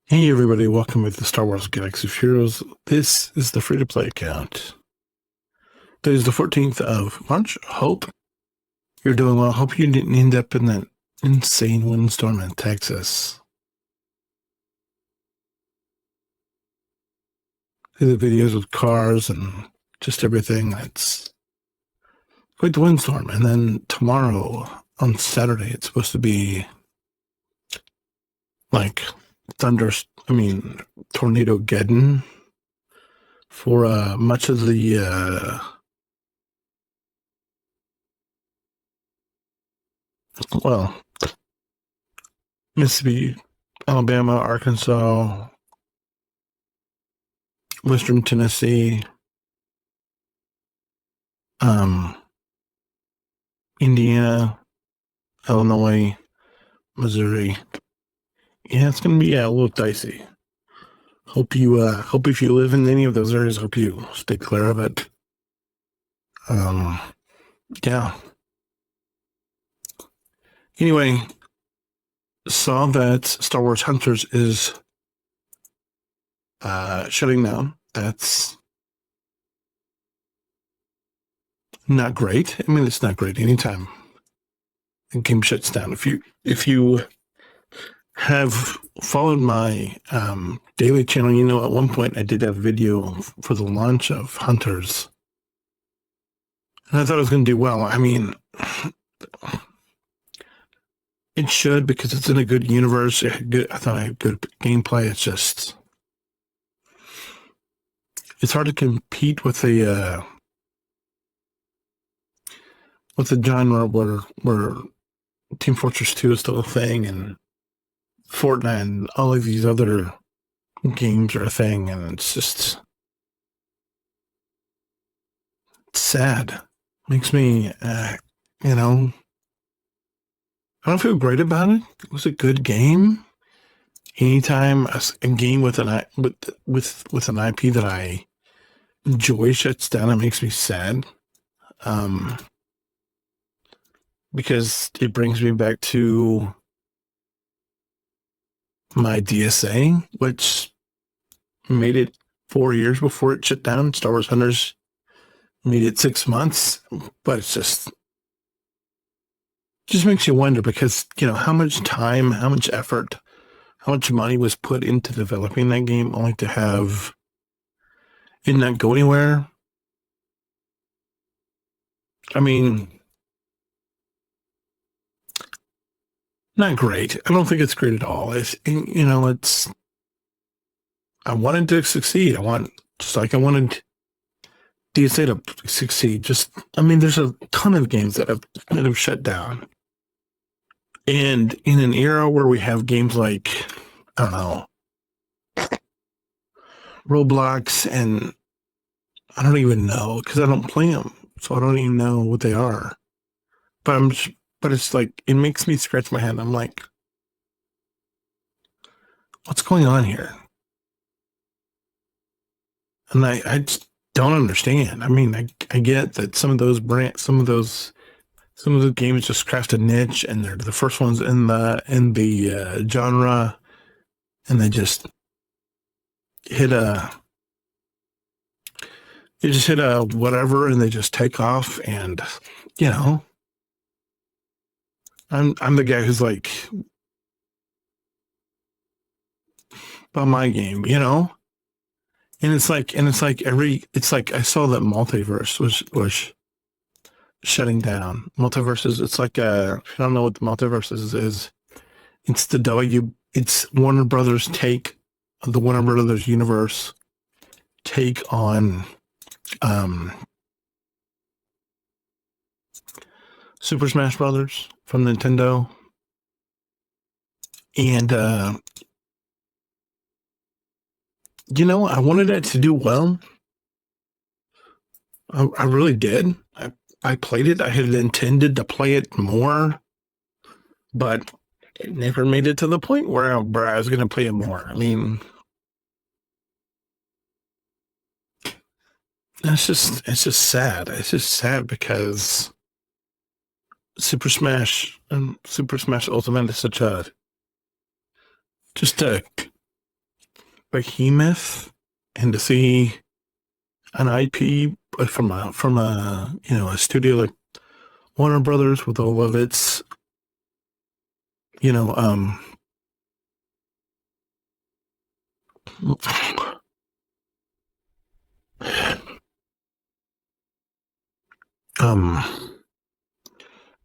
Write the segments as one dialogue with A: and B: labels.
A: Hey everybody, welcome to the Star Wars Galaxy of Heroes. This is the free-to-play account. Today is the 14th of March. Hope you're doing well. Hope you didn't end up in that insane windstorm in Texas. See the videos with cars and just everything. It's quite the windstorm. And then tomorrow, on Saturday, it's supposed to be like tornado Geddon for much of the Mississippi, Alabama, Arkansas, Western Tennessee, Indiana, Illinois, Missouri. Yeah, it's gonna be a little dicey. Hope if you live in any of those areas, hope you stay clear of it. Yeah. Anyway, saw that Star Wars Hunters is shutting down. That's not great. I mean, it's not great anytime a game shuts down. If you have followed my daily channel, you know at one point I did a video for the launch of Hunters. And I thought it was going to do well. I mean, it should because it's in a good universe. I thought I had good gameplay. It's hard to compete with the genre where Team Fortress 2 is still a thing and Fortnite and all of these other games are a thing, and it's sad. Makes me, I don't feel great about it. It was a good game. Anytime a game with an IP that I enjoy shuts down, it makes me sad. Because it brings me back to my DSA, which made it 4 years before it shut down. Star Wars Hunters made it 6 months, but it's just makes you wonder because, how much time, how much effort, how much money was put into developing that game only to have it not go anywhere. I mean, not great. I don't think it's great at all. I wanted to succeed. I wanted DSA to succeed. There's a ton of games that have shut down. And in an era where we have games like, I don't know, Roblox, and I don't even know because I don't play them, so I don't even know what they are. But it's like, it makes me scratch my head. I'm like, what's going on here? And I just don't understand. I mean, I get that some of those games just craft a niche, and they're the first ones in the genre, and they just hit a whatever, and they just take off. And I'm the guy who's like, about my game, and it's like I saw that Multiverse was shutting down. Multiverses, it's like I don't know what the Multiverses is. It's Warner Brothers take, the Warner Brothers universe take on Super Smash Brothers from Nintendo. And I wanted it to do well. I really did. I played it. I had intended to play it more, but it never made it to the point where I was going to play it more. I mean, it's just sad. It's just sad because Super Smash and Super Smash Ultimate is such a behemoth, and to see an IP from a a studio like Warner Brothers with all of its you know um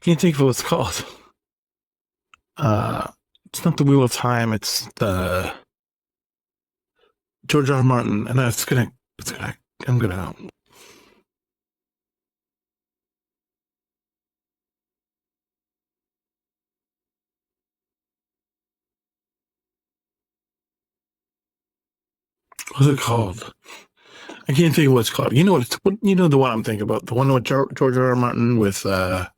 A: can't think of what it's called. It's not the Wheel of Time. It's the George R. R. Martin, and I'm gonna. What's it called? I can't think of what it's called. You know the one I'm thinking about, the one with George R. R. Martin with it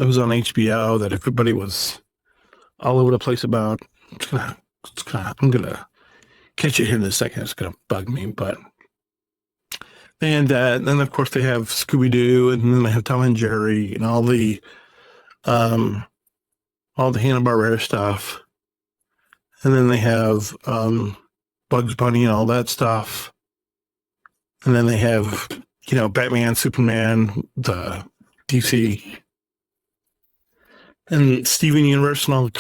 A: was on HBO that everybody was all over the place about. I'm gonna catch it here in a second. It's gonna bug me, but and then of course they have Scooby Doo, and then they have Tom and Jerry, and all the Hanna-Barbera stuff, and then they have Bugs Bunny and all that stuff, and then they have Batman, Superman, the DC, and Steven Universe, and all the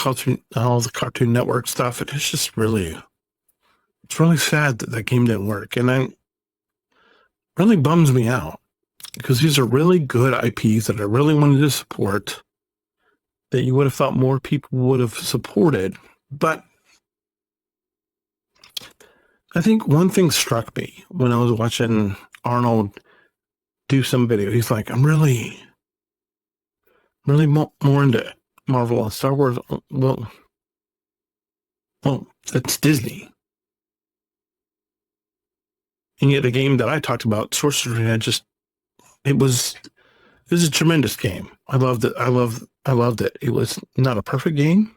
A: Cartoon Network stuff. It's just it's really sad that game didn't work, and it really bums me out because these are really good IPs that I really wanted to support, that you would have thought more people would have supported. But I think one thing struck me when I was watching Arnold do some video. He's like, I'm really more into Marvel and Star Wars. Well, that's Disney. And yet the game that I talked about, Sorcery Net, it was a tremendous game. I loved it. I loved it. It was not a perfect game.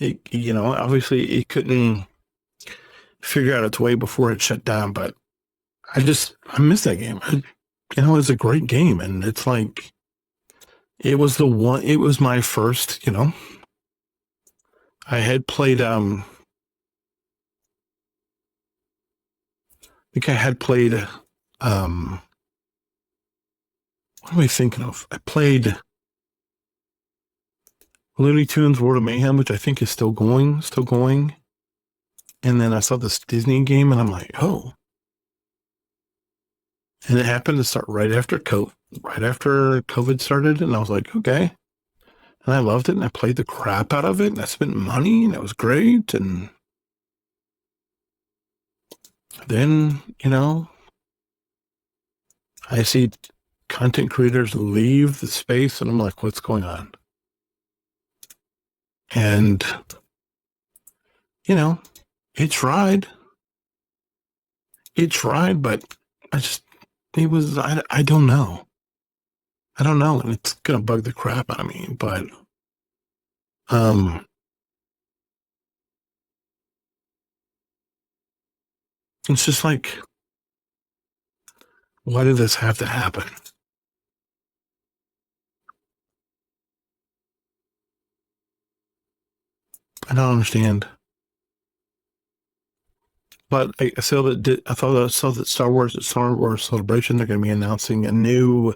A: Obviously it couldn't figure out its way before it shut down, but I miss that game. It was a great game, and it's like it was my first, I had played I think I had played what am I thinking of? I played Looney Tunes World of Mayhem, which I think is still going. And then I saw this Disney game, and I'm like, oh. And it happened to start right after COVID started, and I was like, okay. And I loved it, and I played the crap out of it, and I spent money, and it was great. And then, I see content creators leave the space, and I'm like, what's going on? And, it tried, but I don't know. And it's going to bug the crap out of me, but, it's just like, why did this have to happen? I don't understand. But I saw that Star Wars Celebration, they're going to be announcing a new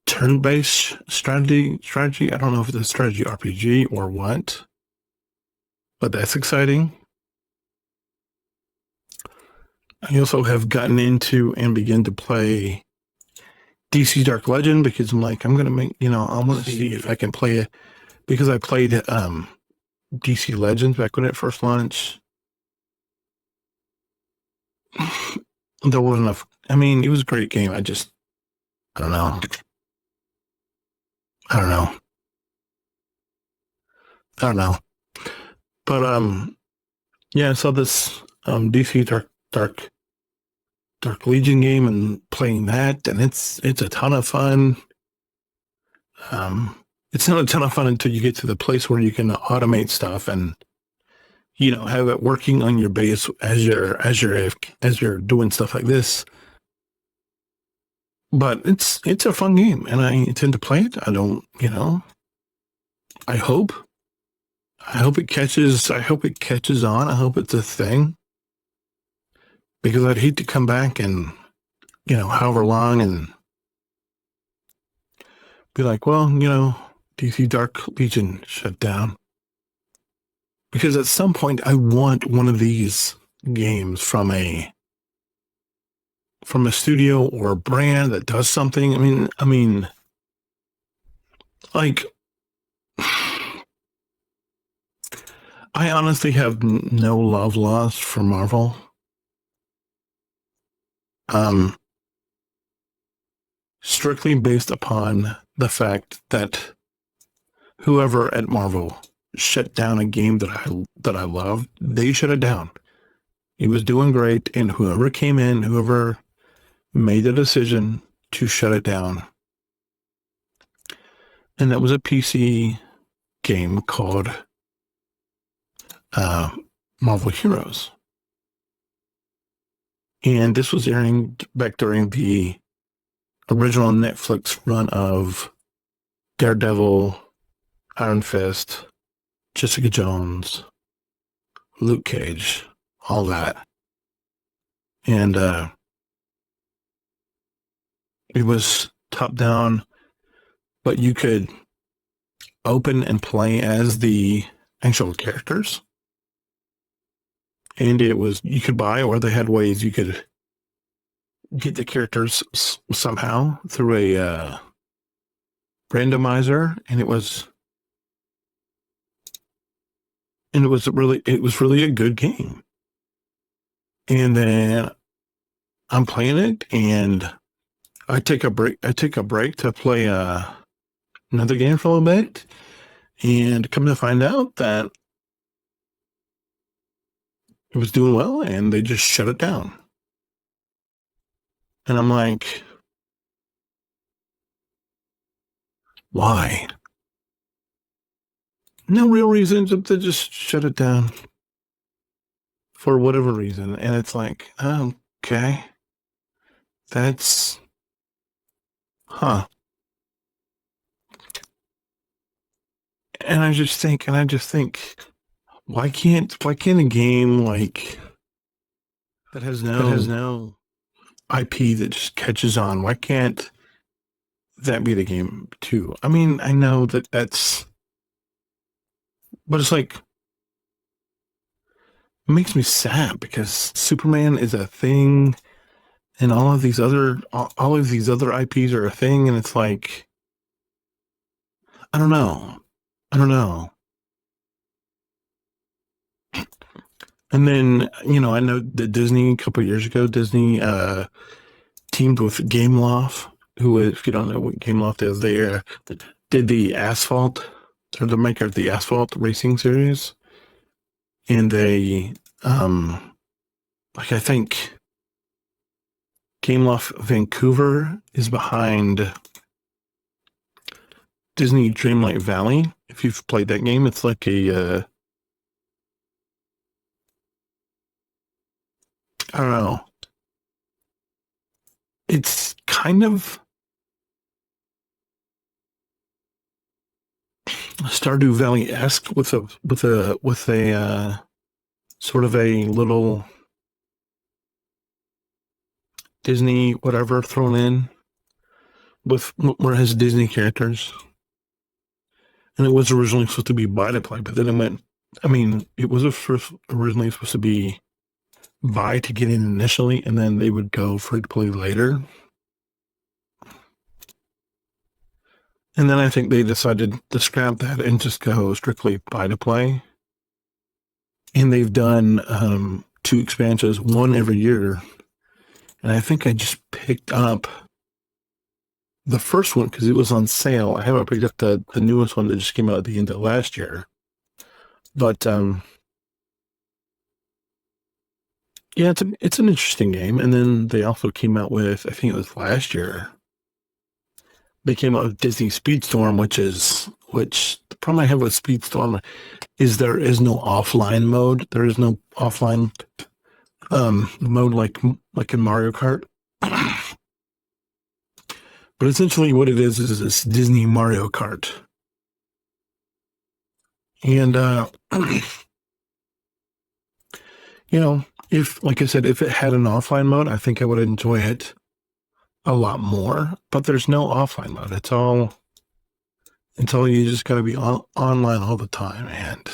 A: turn-based strategy. I don't know if it's a strategy RPG or what, but that's exciting. I also have gotten into and begin to play DC Dark Legend because I'm like, I'm going to make, I want to see if I can play it, because I played DC Legends back when it first launched. There wasn't enough. I mean, it was a great game. I don't know. But yeah, I saw this DC Dark Legion game and playing that, and it's a ton of fun. It's not a ton of fun until you get to the place where you can automate stuff and have it working on your base as you're doing stuff like this. But it's a fun game, and I intend to play it. I don't, I hope I hope it catches on. I hope it's a thing. Because I'd hate to come back and, however long and be like, well, DC Dark Legion shut down. Because at some point I want one of these games from a studio or a brand that does something. I mean, like, I honestly have no love lost for Marvel. Strictly based upon the fact that whoever at Marvel shut down a game that I loved, they shut it down. It was doing great, and whoever came in, whoever made the decision to shut it down, and that was a PC game called Marvel Heroes. And this was airing back during the original Netflix run of Daredevil, Iron Fist, Jessica Jones, Luke Cage, all that. And it was top down, but you could open and play as the actual characters. And you could buy, or they had ways you could get the characters somehow through a randomizer, and it was really a good game. And then I'm playing it, and I take a break to play another game for a little bit, and come to find out that it was doing well, and they just shut it down. And I'm like, why? No real reason, to just shut it down for whatever reason. And it's like, okay, that's, huh. And I just think, why can't a game like that has no IP that just catches on? Why can't that be the game too? I mean, I know that's, but it's like, it makes me sad because Superman is a thing, and all of these other IPs are a thing, and it's like, I don't know. And then, I know that Disney, a couple of years ago, teamed with Gameloft, who, if you don't know what Gameloft is, they did the Asphalt. They're the maker of the Asphalt racing series. And they, I think Gameloft Vancouver is behind Disney Dreamlight Valley. If you've played that game, it's like a, I don't know. It's kind of Stardew Valley-esque with a sort of a little Disney whatever thrown in with where it has Disney characters. And it was originally supposed to be buy to play, but then it was originally supposed to be buy to get in initially, and then they would go free to play later. And then I think they decided to scrap that and just go strictly buy to play. And they've done 2 expansions, one every year. And I think I just picked up the first one because it was on sale. I haven't picked up the newest one that just came out at the end of last year. But yeah, it's an interesting game. And then they also came out with, I think it was last year, they came out with Disney Speedstorm, which the problem I have with Speedstorm is there is no offline mode. There is no offline mode like in Mario Kart. But essentially what it is it's Disney Mario Kart. And, if, like I said, if it had an offline mode, I think I would enjoy it a lot more. But there's no offline mode. It's all you just got to be online all the time. And,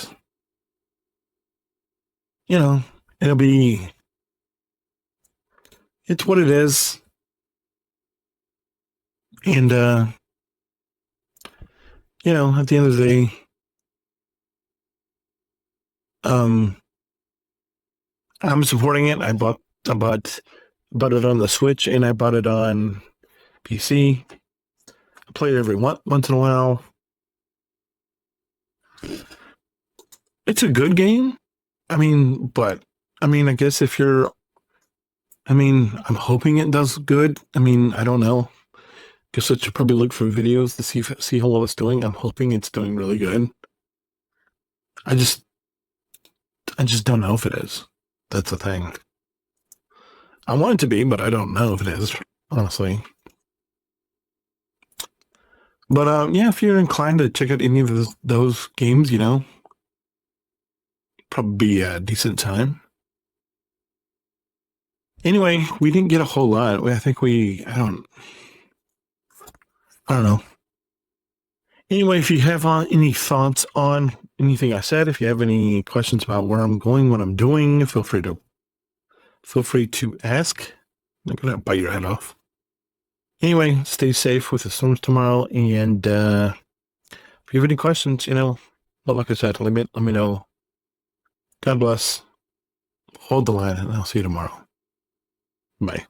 A: it's what it is. And, at the end of the day, I'm supporting it. I bought it on the Switch, and I bought it on PC. I play it every once in a while. It's a good game. I guess I'm hoping it does good. I don't know. Guess I should probably look for videos to see how well it's doing. I'm hoping it's doing really good. I just don't know if it is. That's the thing. I want it to be, but I don't know if it is, honestly. But yeah, if you're inclined to check out any of those games, probably be a decent time. Anyway, we didn't get a whole lot. I think I don't know. Anyway, if you have any thoughts on anything I said, if you have any questions about where I'm going, what I'm doing, feel free to ask. I'm gonna bite your head off. Anyway, stay safe with the storms tomorrow, and if you have any questions, but like I said, let me know. God bless. Hold the line, and I'll see you tomorrow. Bye.